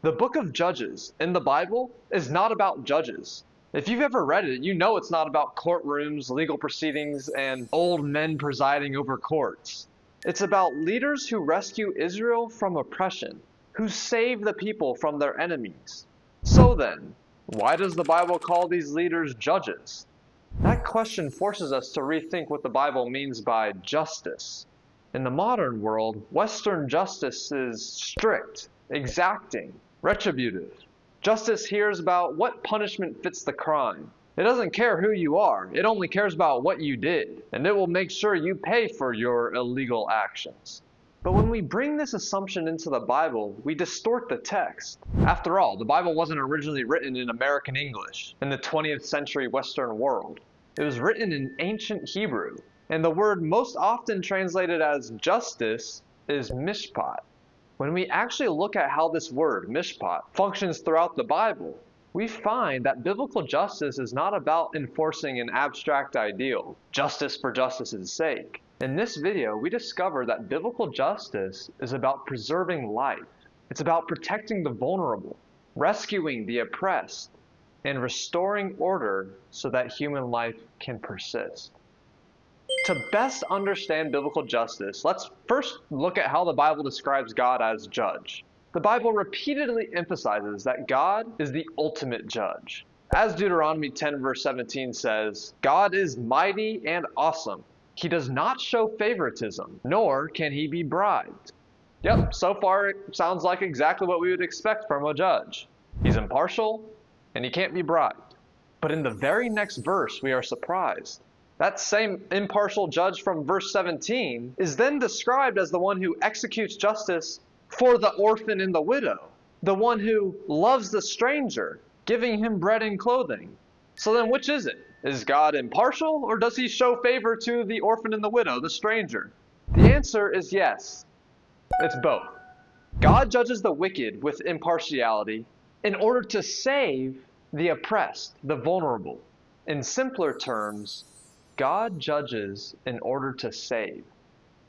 The book of Judges in the Bible is not about judges. If you've ever read it, you know it's not about courtrooms, legal proceedings, and old men presiding over courts. It's about leaders who rescue Israel from oppression, who save the people from their enemies. So then, why does the Bible call these leaders judges? That question forces us to rethink what the Bible means by justice. In the modern world, Western justice is strict, exacting, retributive. Justice here is about what punishment fits the crime. It doesn't care who you are, it only cares about what you did, and it will make sure you pay for your illegal actions. But when we bring this assumption into the Bible, we distort the text. After all, the Bible wasn't originally written in American English, in the 20th century Western world. It was written in ancient Hebrew, and the word most often translated as justice is mishpat. When we actually look at how this word, mishpat, functions throughout the Bible, we find that biblical justice is not about enforcing an abstract ideal, justice for justice's sake. In this video, we discover that biblical justice is about preserving life. It's about protecting the vulnerable, rescuing the oppressed, and restoring order so that human life can persist. To best understand biblical justice, let's first look at how the Bible describes God as judge. The Bible repeatedly emphasizes that God is the ultimate judge. As Deuteronomy 10 verse 17 says, God is mighty and awesome. He does not show favoritism, nor can he be bribed. Yep, so far it sounds like exactly what we would expect from a judge. He's impartial, and he can't be bribed. But in the very next verse, we are surprised. That same impartial judge from verse 17 is then described as the one who executes justice for the orphan and the widow, the one who loves the stranger, giving him bread and clothing. So then which is it? Is God impartial, or does he show favor to the orphan and the widow, the stranger? The answer is yes. It's both. God judges the wicked with impartiality in order to save the oppressed, the vulnerable. In simpler terms, God judges in order to save.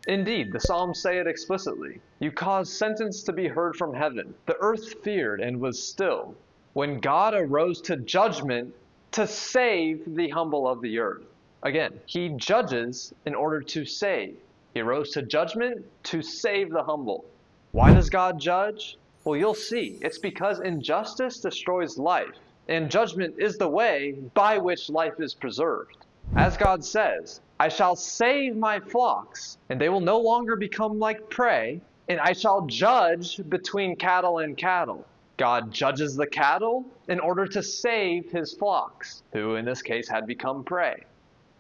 Indeed, the Psalms say it explicitly. You caused sentence to be heard from heaven. The earth feared and was still, when God arose to judgment to save the humble of the earth. Again, he judges in order to save. He arose to judgment to save the humble. Why does God judge? Well, you'll see. It's because injustice destroys life, and judgment is the way by which life is preserved. As God says, I shall save my flocks, and they will no longer become like prey, and I shall judge between cattle and cattle. God judges the cattle in order to save his flocks, who in this case had become prey.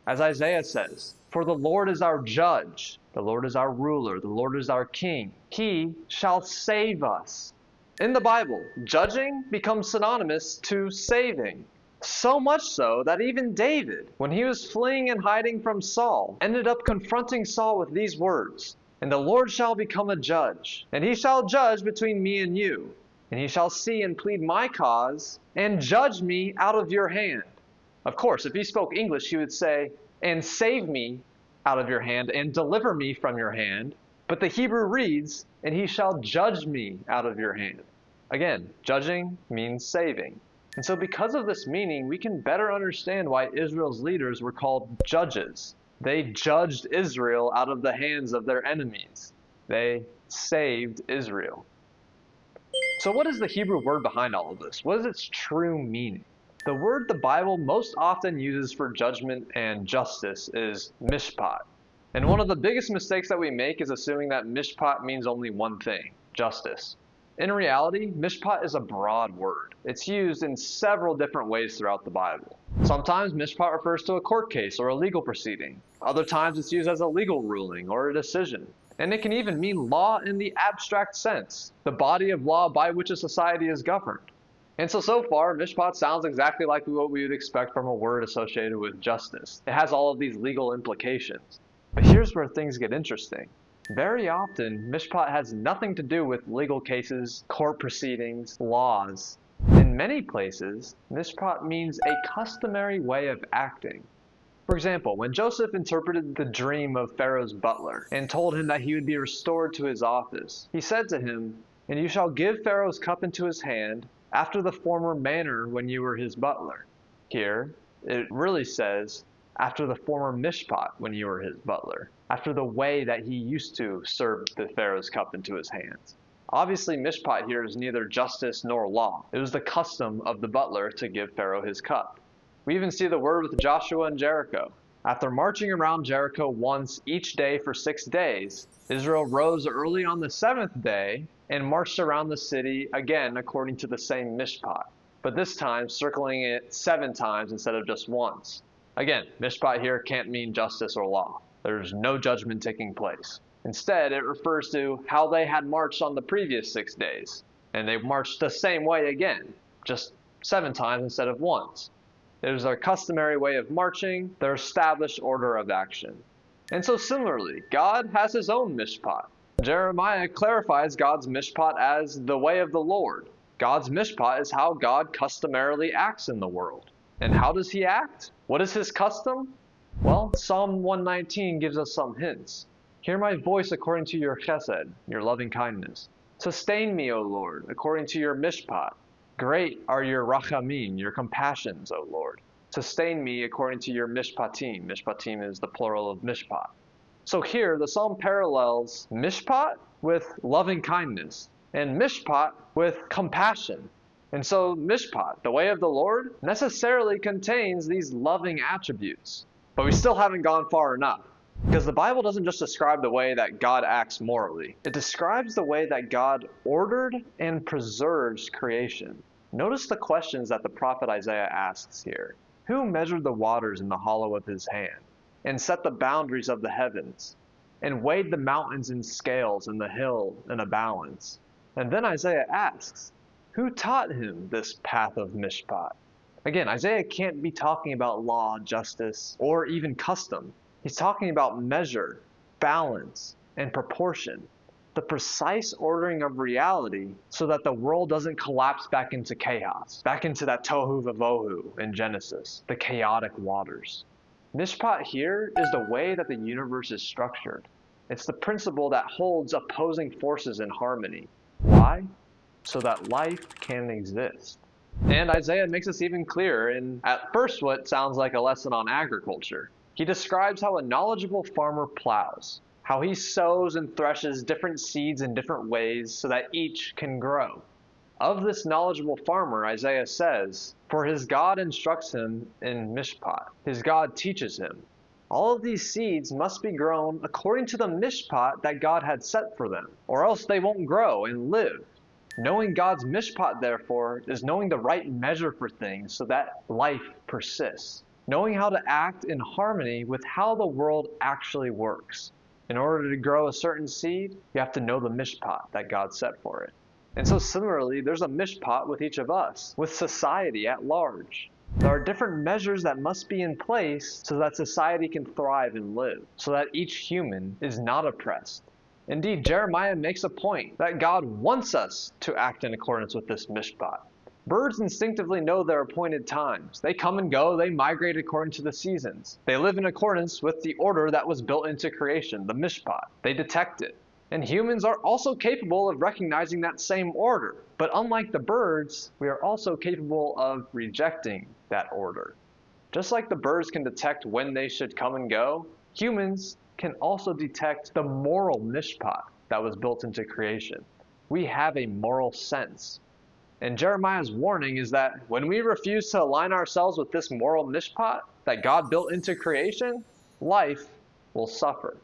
As Isaiah says, for the Lord is our judge, the Lord is our ruler, the Lord is our king. He shall save us. In the Bible, judging becomes synonymous to saving. So much so that even David, when he was fleeing and hiding from Saul, ended up confronting Saul with these words, and the Lord shall become a judge, and he shall judge between me and you, and he shall see and plead my cause, and judge me out of your hand. Of course, if he spoke English, he would say, and save me out of your hand, and deliver me from your hand. But the Hebrew reads, and he shall judge me out of your hand. Again, judging means saving. And so because of this meaning, we can better understand why Israel's leaders were called judges. They judged Israel out of the hands of their enemies. They saved Israel. So what is the Hebrew word behind all of this? What is its true meaning? The word the Bible most often uses for judgment and justice is mishpat. And one of the biggest mistakes that we make is assuming that mishpat means only one thing, justice. In reality, mishpat is a broad word. It's used in several different ways throughout the Bible. Sometimes mishpat refers to a court case or a legal proceeding. Other times it's used as a legal ruling or a decision. And it can even mean law in the abstract sense, the body of law by which a society is governed. And so far, mishpat sounds exactly like what we would expect from a word associated with justice. It has all of these legal implications. But here's where things get interesting. Very often, mishpat has nothing to do with legal cases, court proceedings, laws. In many places, mishpat means a customary way of acting. For example, when Joseph interpreted the dream of Pharaoh's butler and told him that he would be restored to his office, he said to him, And you shall give Pharaoh's cup into his hand, after the former manner when you were his butler. Here, it really says, after the former Mishpat when you were his butler, after the way that he used to serve the Pharaoh's cup into his hands. Obviously, Mishpat here is neither justice nor law. It was the custom of the butler to give Pharaoh his cup. We even see the word with Joshua and Jericho. After marching around Jericho once each day for 6 days, Israel rose early on the 7th day and marched around the city again according to the same Mishpat, but this time circling it 7 times instead of just once. Again, Mishpat here can't mean justice or law. There's no judgment taking place. Instead, it refers to how they had marched on the previous 6 days, and they marched the same way again, just 7 times instead of once. It was their customary way of marching, their established order of action. And so similarly, God has his own Mishpat. Jeremiah clarifies God's Mishpat as the way of the Lord. God's Mishpat is how God customarily acts in the world. And how does he act? What is his custom? Well, Psalm 119 gives us some hints. Hear my voice according to your chesed, your loving kindness. Sustain me, O Lord, according to your Mishpat. Great are your rachamim, your compassions, O Lord. Sustain me according to your mishpatim. Mishpatim is the plural of mishpat. So here, the psalm parallels mishpat with loving kindness, and mishpat with compassion. And so mishpat, the way of the Lord, necessarily contains these loving attributes. But we still haven't gone far enough. Because the Bible doesn't just describe the way that God acts morally. It describes the way that God ordered and preserves creation. Notice the questions that the prophet Isaiah asks here. Who measured the waters in the hollow of his hand, and set the boundaries of the heavens, and weighed the mountains in scales and the hill in a balance? And then Isaiah asks, who taught him this path of mishpat? Again, Isaiah can't be talking about law, justice, or even custom. He's talking about measure, balance, and proportion, the precise ordering of reality so that the world doesn't collapse back into chaos, back into that tohu vavohu in Genesis, the chaotic waters. Mishpat here is the way that the universe is structured. It's the principle that holds opposing forces in harmony. Why? So that life can exist. And Isaiah makes this even clearer in, at first, what sounds like a lesson on agriculture. He describes how a knowledgeable farmer plows, how he sows and threshes different seeds in different ways so that each can grow. Of this knowledgeable farmer, Isaiah says, for his God instructs him in Mishpat. His God teaches him. All of these seeds must be grown according to the Mishpat that God had set for them, or else they won't grow and live. Knowing God's Mishpat, therefore, is knowing the right measure for things so that life persists. Knowing how to act in harmony with how the world actually works. In order to grow a certain seed, you have to know the mishpat that God set for it. And so similarly, there's a mishpat with each of us, with society at large. There are different measures that must be in place so that society can thrive and live, so that each human is not oppressed. Indeed, Jeremiah makes a point that God wants us to act in accordance with this mishpat. Birds instinctively know their appointed times. They come and go, they migrate according to the seasons. They live in accordance with the order that was built into creation, the mishpat. They detect it. And humans are also capable of recognizing that same order. But unlike the birds, we are also capable of rejecting that order. Just like the birds can detect when they should come and go, humans can also detect the moral mishpat that was built into creation. We have a moral sense. And Jeremiah's warning is that when we refuse to align ourselves with this moral mishpat that God built into creation, life will suffer.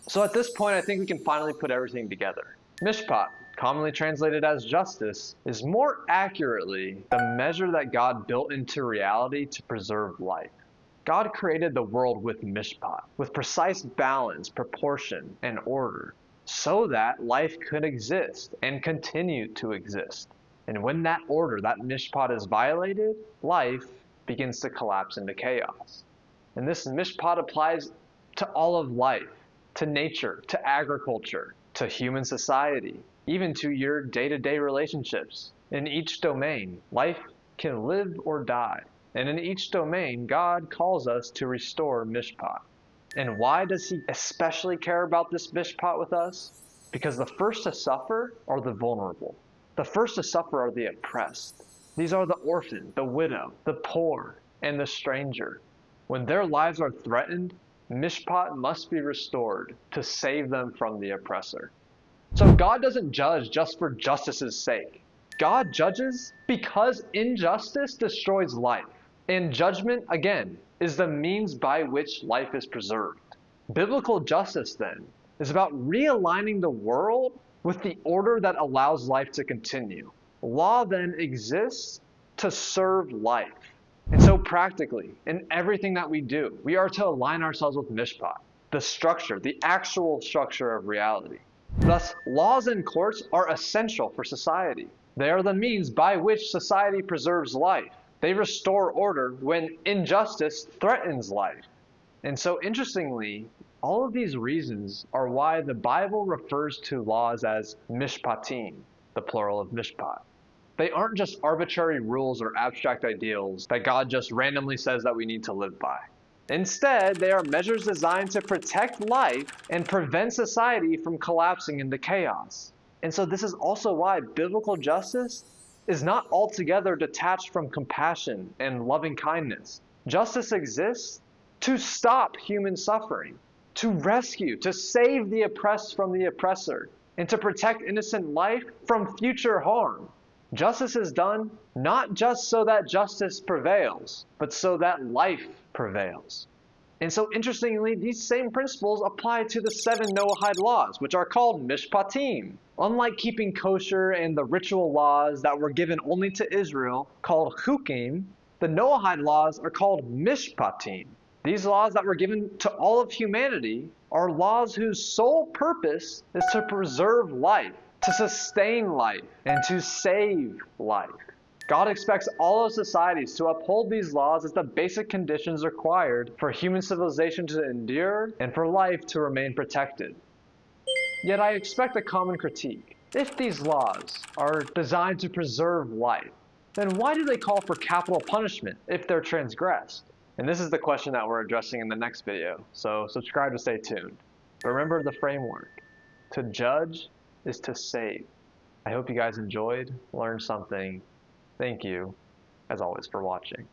So at this point, I think we can finally put everything together. Mishpat, commonly translated as justice, is more accurately the measure that God built into reality to preserve life. God created the world with mishpat, with precise balance, proportion, and order, so that life could exist and continue to exist. And when that order, that mishpat, is violated, life begins to collapse into chaos. And this mishpat applies to all of life, to nature, to agriculture, to human society, even to your day-to-day relationships. In each domain, life can live or die. And in each domain, God calls us to restore mishpat. And why does he especially care about this mishpat with us? because the first to suffer are the vulnerable. The first to suffer are the oppressed. These are the orphan, the widow, the poor, and the stranger. When their lives are threatened, Mishpat must be restored to save them from the oppressor. So God doesn't judge just for justice's sake. God judges because injustice destroys life. And judgment, again, is the means by which life is preserved. Biblical justice, then, is about realigning the world with the order that allows life to continue. Law then exists to serve life. And so practically, in everything that we do, we are to align ourselves with Mishpat, the structure, the actual structure of reality. Thus, laws and courts are essential for society. They are the means by which society preserves life. They restore order when injustice threatens life. And so interestingly, all of these reasons are why the Bible refers to laws as mishpatim, the plural of mishpat. They aren't just arbitrary rules or abstract ideals that God just randomly says that we need to live by. Instead, they are measures designed to protect life and prevent society from collapsing into chaos. And so this is also why biblical justice is not altogether detached from compassion and loving kindness. Justice exists to stop human suffering, to rescue, to save the oppressed from the oppressor, and to protect innocent life from future harm. Justice is done not just so that justice prevails, but so that life prevails. And so interestingly, these same principles apply to the 7 Noahide laws, which are called mishpatim. Unlike keeping kosher and the ritual laws that were given only to Israel, called chukim, the Noahide laws are called mishpatim. These laws that were given to all of humanity are laws whose sole purpose is to preserve life, to sustain life, and to save life. God expects all of societies to uphold these laws as the basic conditions required for human civilization to endure and for life to remain protected. Yet I expect a common critique. If these laws are designed to preserve life, then why do they call for capital punishment if they're transgressed? And this is the question that we're addressing in the next video, so subscribe to stay tuned. But remember the framework. To judge is to save. I hope you guys enjoyed, learned something. Thank you, as always, for watching.